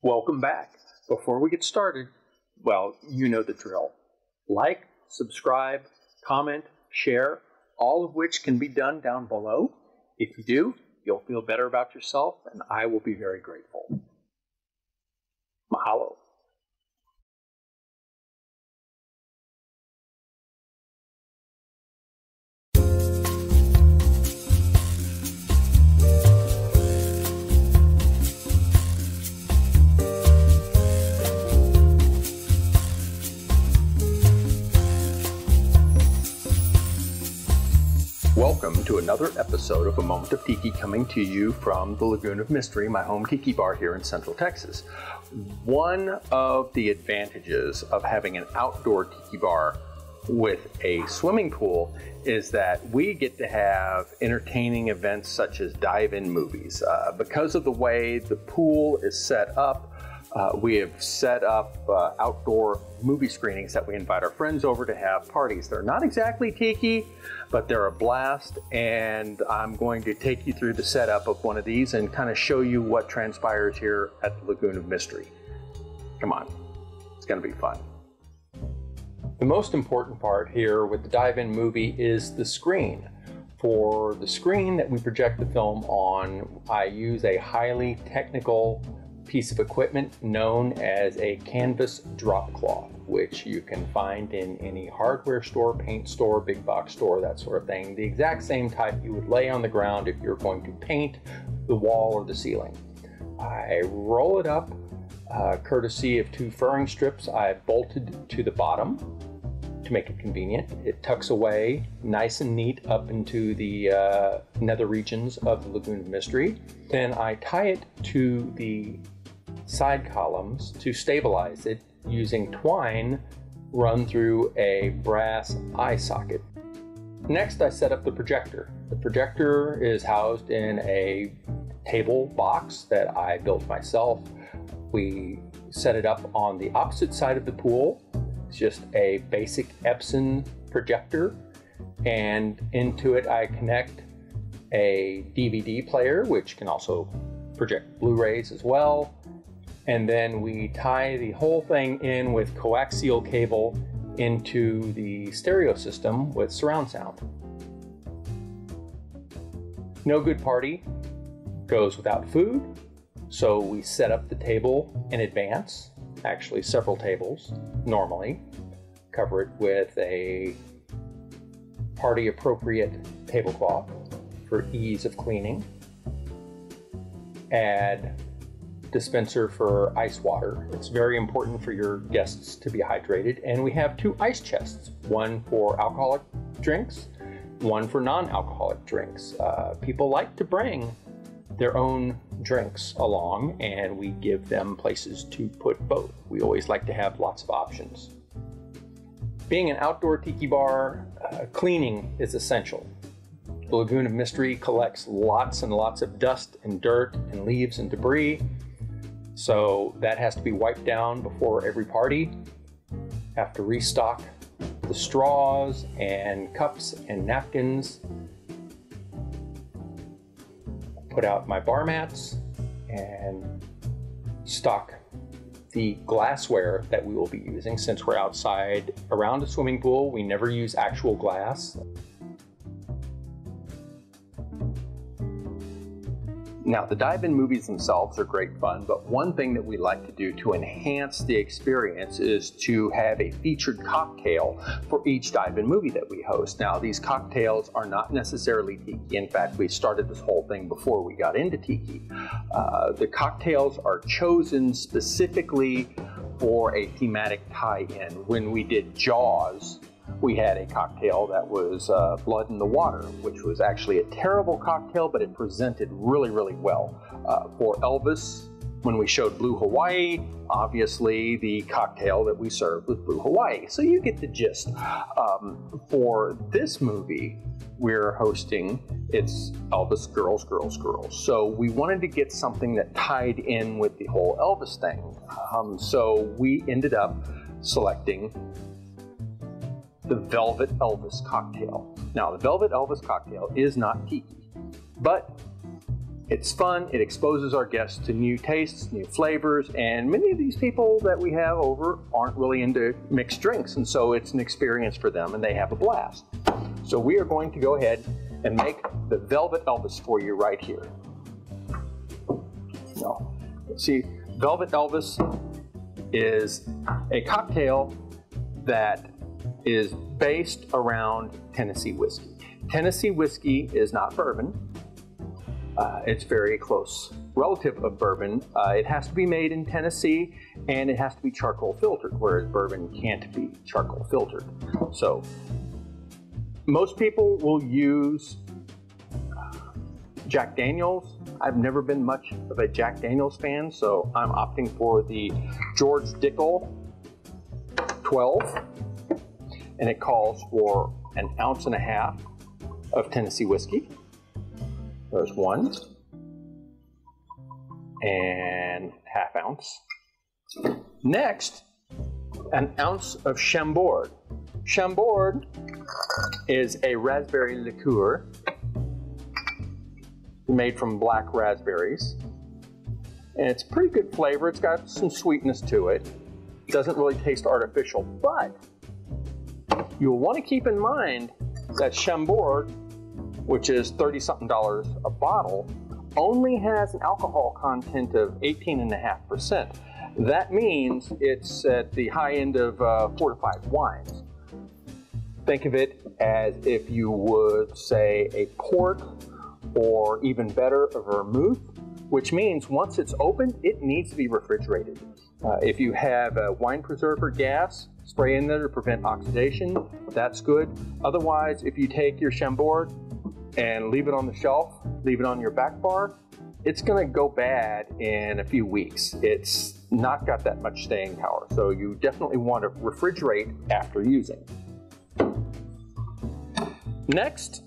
Welcome back. Before we get started, well, you know the drill. Like, subscribe, comment, share, all of which can be done down below. If you do, you'll feel better about yourself, and I will be very grateful. Mahalo. Welcome to another episode of A Moment of Tiki, coming to you from the Lagoon of Mystery, my home tiki bar here in Central Texas. One of the advantages of having an outdoor tiki bar with a swimming pool is that we get to have entertaining events such as dive-in movies. Because of the way the pool is set up, we have set up outdoor movie screenings that we invite our friends over to have parties. They're not exactly tiki, but they're a blast, and I'm going to take you through the setup of one of these and kind of show you what transpires here at the Lagoon of Mystery. Come on, it's going to be fun. The most important part here with the dive-in movie is the screen. For the screen that we project the film on, I use a highly technical piece of equipment known as a canvas drop cloth, which you can find in any hardware store, paint store, big box store, that sort of thing. The exact same type you would lay on the ground if you're going to paint the wall or the ceiling. I roll it up, courtesy of two furring strips I bolted to the bottom to make it convenient. It tucks away nice and neat up into the nether regions of the Lagoon of Mystery. Then I tie it to the side columns to stabilize it using twine run through a brass eye socket. Next, I set up the projector. The projector is housed in a table box that I built myself. We set it up on the opposite side of the pool. It's just a basic Epson projector, and into it I connect a DVD player, which can also project Blu-rays as well. And then we tie the whole thing in with coaxial cable into the stereo system with surround sound. No good party goes without food, so we set up the table in advance, actually several tables normally, cover it with a party appropriate tablecloth for ease of cleaning, add dispenser for ice water. It's very important for your guests to be hydrated. And we have two ice chests, one for alcoholic drinks, one for non-alcoholic drinks. People like to bring their own drinks along, and we give them places to put both. We always like to have lots of options. Being an outdoor tiki bar, cleaning is essential. The Lagoon of Mystery collects lots and lots of dust and dirt and leaves and debris. So that has to be wiped down before every party. Have to restock the straws and cups and napkins. Put out my bar mats and stock the glassware that we will be using. Since we're outside around a swimming pool, we never use actual glass. Now, the dive-in movies themselves are great fun, but one thing that we like to do to enhance the experience is to have a featured cocktail for each dive-in movie that we host. Now, these cocktails are not necessarily tiki. In fact, we started this whole thing before we got into tiki. The cocktails are chosen specifically for a thematic tie-in. When we did Jaws, we had a cocktail that was Blood in the Water, which was actually a terrible cocktail, but it presented really, really well. For Elvis, when we showed Blue Hawaii, obviously the cocktail that we served was Blue Hawaii. So you get the gist. For this movie we're hosting, it's Elvis Girls, Girls, Girls. So we wanted to get something that tied in with the whole Elvis thing. So we ended up selecting the Velvet Elvis cocktail. Now, the Velvet Elvis cocktail is not tiki, but It's fun, it exposes our guests to new tastes, new flavors, and many of these people that we have over aren't really into mixed drinks, and so it's an experience for them and they have a blast. So we are going to go ahead and make the Velvet Elvis for you right here. Now, see, Velvet Elvis is a cocktail that is based around Tennessee whiskey. Tennessee whiskey is not bourbon. It's very close relative of bourbon. It has to be made in Tennessee and it has to be charcoal filtered, whereas bourbon can't be charcoal filtered. So most people will use Jack Daniels. I've never been much of a Jack Daniels fan, so I'm opting for the George Dickel 12, and it calls for 1.5 ounces of Tennessee whiskey. There's 1 and 1/2 ounce. Next, 1 ounce of Chambord. Chambord is a raspberry liqueur made from black raspberries. And it's pretty good flavor. It's got some sweetness to it. It doesn't really taste artificial, but you'll want to keep in mind that Chambord, which is $30-something a bottle, only has an alcohol content of 18.5%. That means it's at the high end of fortified wines. Think of it as if you would say a port or even better, a vermouth, which means once it's opened, it needs to be refrigerated. If you have a wine preserver gas, spray in there to prevent oxidation, that's good. Otherwise, if you take your Chambord and leave it on the shelf, leave it on your back bar, it's gonna go bad in a few weeks. It's not got that much staying power, so you definitely want to refrigerate after using. Next,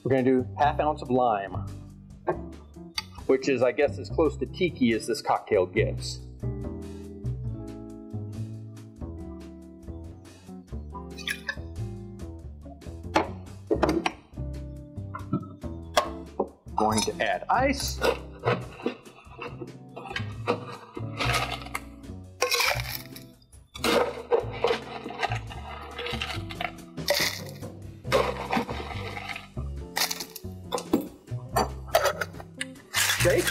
we're gonna do 1/2 ounce of lime, which is, I guess, as close to Tiki as this cocktail gets. Going to add ice. Shake.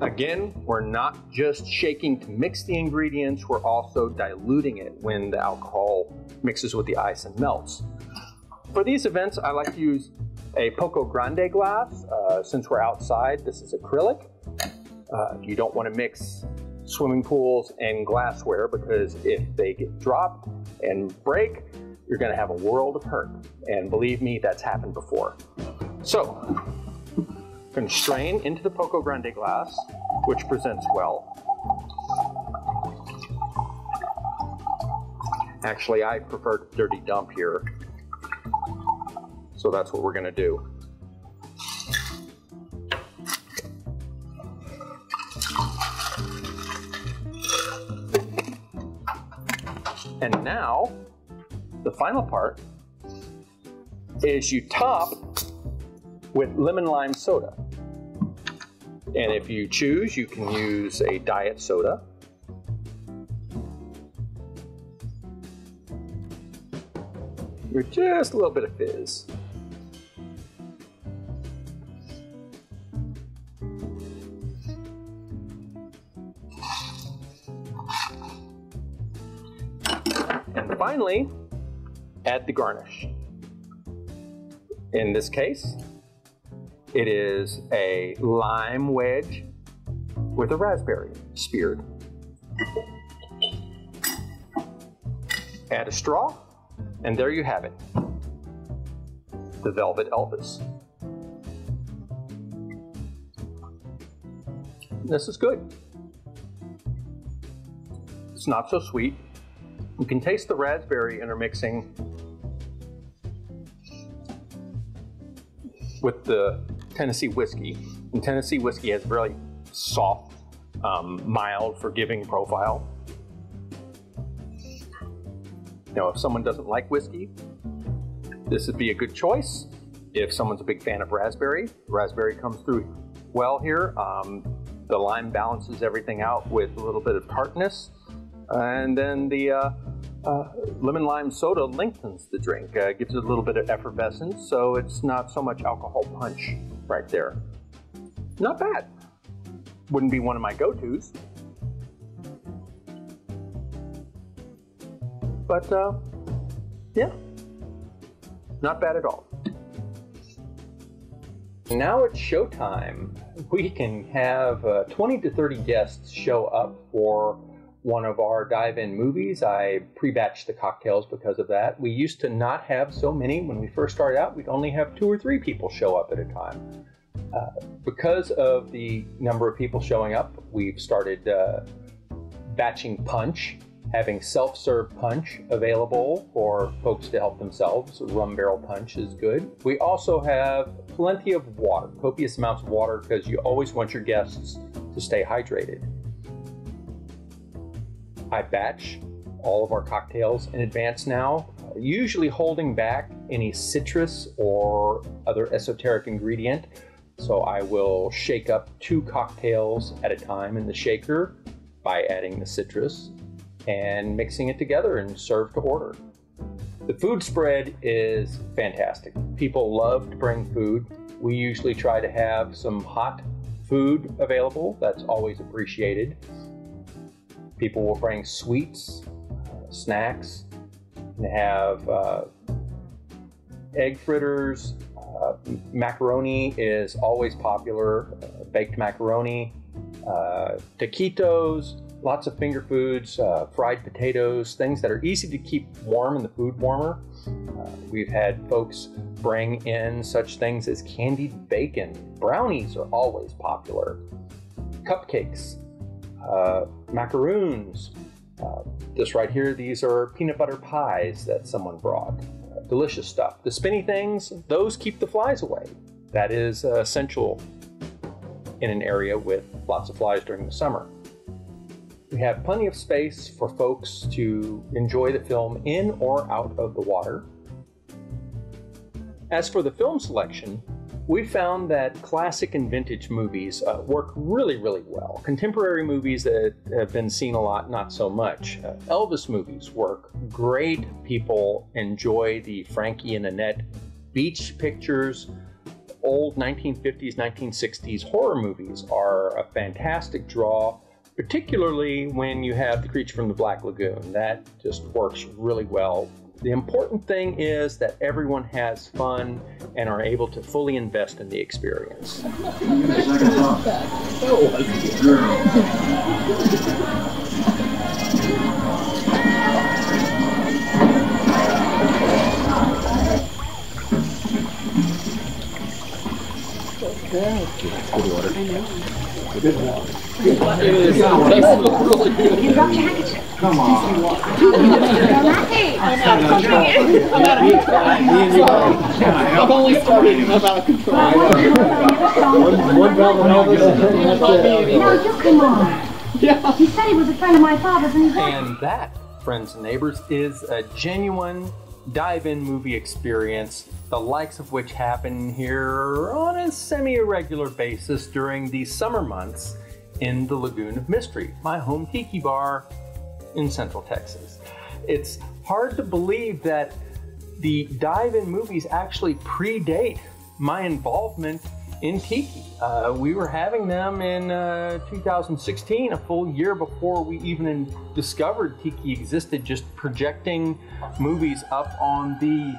Again, we're not just shaking to mix the ingredients, we're also diluting it when the alcohol mixes with the ice and melts. For these events, I like to use a Poco Grande glass. Since we're outside, this is acrylic. You don't want to mix swimming pools and glassware, because if they get dropped and break, you're going to have a world of hurt. And believe me, that's happened before. So, I'm going to strain into the Poco Grande glass, which presents well. Actually, I prefer dirty dump here, so that's what we're going to do. And now, the final part is you top with lemon lime soda. And if you choose, you can use a diet soda. With just a little bit of fizz. And finally, add the garnish. In this case, it is a lime wedge with a raspberry speared. Add a straw, and there you have it. The Velvet Elvis. This is good. It's not so sweet. You can taste the raspberry intermixing with the Tennessee whiskey. And Tennessee whiskey has a really soft, mild, forgiving profile. if someone doesn't like whiskey, this would be a good choice. If someone's a big fan of raspberry comes through well here. The lime balances everything out with a little bit of tartness. And then the lemon lime soda lengthens the drink, gives it a little bit of effervescence, so it's not so much alcohol punch right there. Not bad. Wouldn't be one of my go-tos. But yeah, not bad at all. Now it's showtime. We can have 20 to 30 guests show up for one of our dive-in movies. I pre-batched the cocktails because of that. We used to not have so many. When we first started out, we'd only have 2 or 3 people show up at a time. Because of the number of people showing up, we've started batching punch, having self-serve punch available for folks to help themselves. Rum barrel punch is good. We also have plenty of water, copious amounts of water, because you always want your guests to stay hydrated. I batch all of our cocktails in advance now, usually holding back any citrus or other esoteric ingredient. So I will shake up 2 cocktails at a time in the shaker by adding the citrus and mixing it together and serve to order. The food spread is fantastic. People love to bring food. We usually try to have some hot food available. That's always appreciated. People will bring sweets, snacks, and have egg fritters. Macaroni is always popular, baked macaroni, taquitos, lots of finger foods, fried potatoes, things that are easy to keep warm in the food warmer. We've had folks bring in such things as candied bacon. Brownies are always popular. Cupcakes, macaroons. This right here, these are peanut butter pies that someone brought. Delicious stuff. The spinny things, those keep the flies away. That is essential in an area with lots of flies during the summer. We have plenty of space for folks to enjoy the film in or out of the water. As for the film selection, we found that classic and vintage movies work really, really well. Contemporary movies that have been seen a lot, not so much. Elvis movies work great. People enjoy the Frankie and Annette beach pictures. Old 1950s, 1960s horror movies are a fantastic draw, particularly when you have The Creature from the Black Lagoon. That just works really well. The important thing is that everyone has fun and are able to fully invest in the experience. Good water. I know. Good water. You dropped your handkerchief. Come on. I've only started about control. One valve No, you come on. Yeah. He said he was a friend of my father's and he's And that, friends and neighbors, is a genuine dive-in movie experience, the likes of which happen here on a semi-irregular basis during the summer months in the Lagoon of Mystery, my home tiki bar in Central Texas. It's hard to believe that the dive-in movies actually predate my involvement in Tiki. We were having them in 2016, a full year before we even discovered Tiki existed, just projecting movies up on the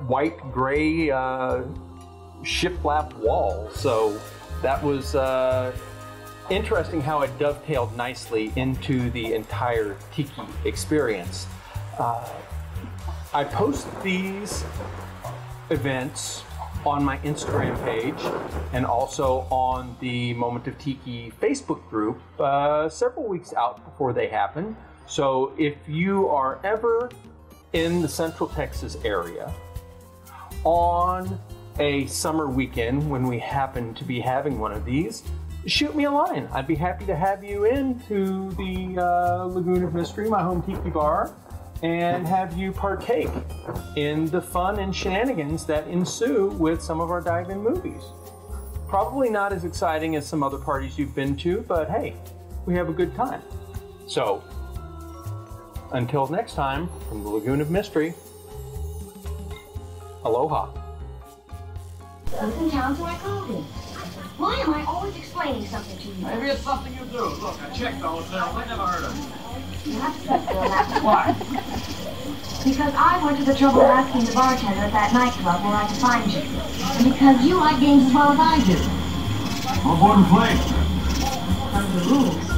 white-gray shiplap wall. So that was interesting how it dovetailed nicely into the entire Tiki experience. I post these events on my Instagram page and also on the Moment of Tiki Facebook group several weeks out before they happen. So if you are ever in the Central Texas area on a summer weekend when we happen to be having one of these, shoot me a line. I'd be happy to have you into the Lagoon of Mystery, my home tiki bar, and have you partake in the fun and shenanigans that ensue with some of our dive-in movies. Probably not as exciting as some other parties you've been to, but hey, we have a good time. So, until next time, from the Lagoon of Mystery, aloha. Something down to my coffee. Why am I always explaining something to you? Maybe it's something you do. Look, I checked the hotel. I never heard of it. You have to keep doing that. Why? Because I went to the trouble of asking the bartender at that nightclub where I could find you. And because you like games as well as I do. What wouldn't play? Under the rules.